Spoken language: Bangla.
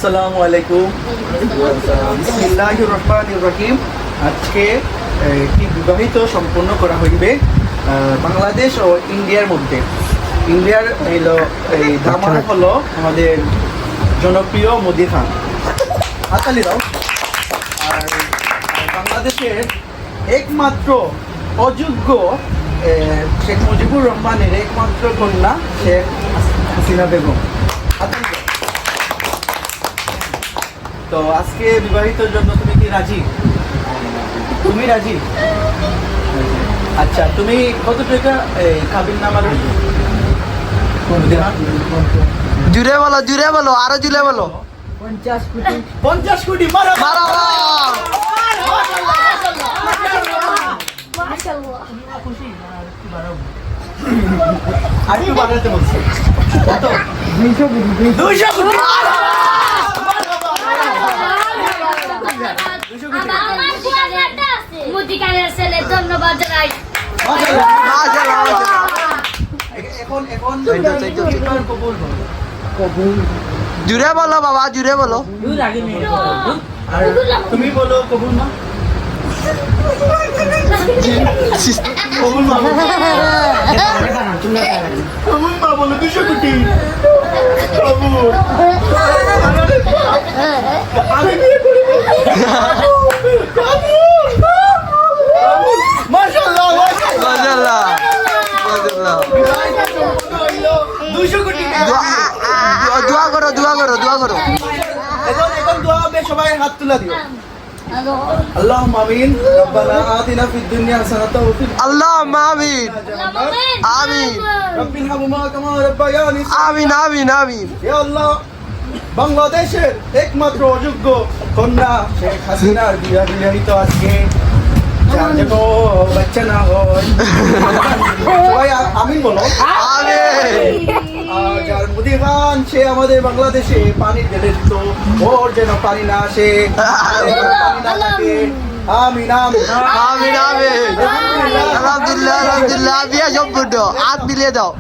আসসালামু আলাইকুম। বিসমিল্লাহির রহমানির রহিম। আজকে একটি বিবাহিত সম্পন্ন করা হইবে বাংলাদেশ ও ইন্ডিয়ার মধ্যে। ইন্ডিয়ার এই দামাল হলো আমাদের জনপ্রিয় মোদি খান, হাতালি দাও। আর বাংলাদেশের একমাত্র অযোগ্য শেখ মুজিবুর রহমানের একমাত্র কন্যা শেখ হাসিনা বেগম, হাতালি দাও। তো আজকে বিবাহিতর জন্য তুমি কি রাজি? তুমি রাজি? আচ্ছা, তুমি কত টাকা কাবিল নামার? জুড়ে বলো আরো জুড়ে বলো। 50 কোটি। আর একটু বাড়াতে বলছি। কত? 200 কোটি। ধন্যবাদ জানাই। জুড়ে বলো বাবা, জুড়ে বলো। আর তুমি বলো কবুল মা। কবুল মা বলো 200 কোটি। কবুল। আমি বিয়ে করিব। মাশাআল্লাহ, মাশাআল্লাহ, মাশাআল্লাহ। 200 কোটি। দোয়া করো। এখন দোয়া হবে, সবাই হাত তুলে দিও। আল্লাহুম্মা আমিন। রব্বানা আতিনা ফিদ দুনিয়া হাসানাতাও ওয়া ফিল আল্লাহুম্মা আমিন আমিন রাব্বিল হামহুমা কামা রাব্বায়ানি। আমিন। ইয়া আল্লাহ, বাংলাদেশের একমাত্র অযোগ্য কন্যা শেখ হাসিনার বিবাহিত আজকে যেন বাচ্চা না হয়। সবাই আমিন বলো। আমিন। যার মুদি খান, সে আমাদের বাংলাদেশে পানির গেলে দিত, ওর যেন পানি না আসে, পানি না থাকে। আমিন। আলহামদুলিল্লাহ। বিয়া সম্পূর্ণ। হাত মিলিয়ে দাও।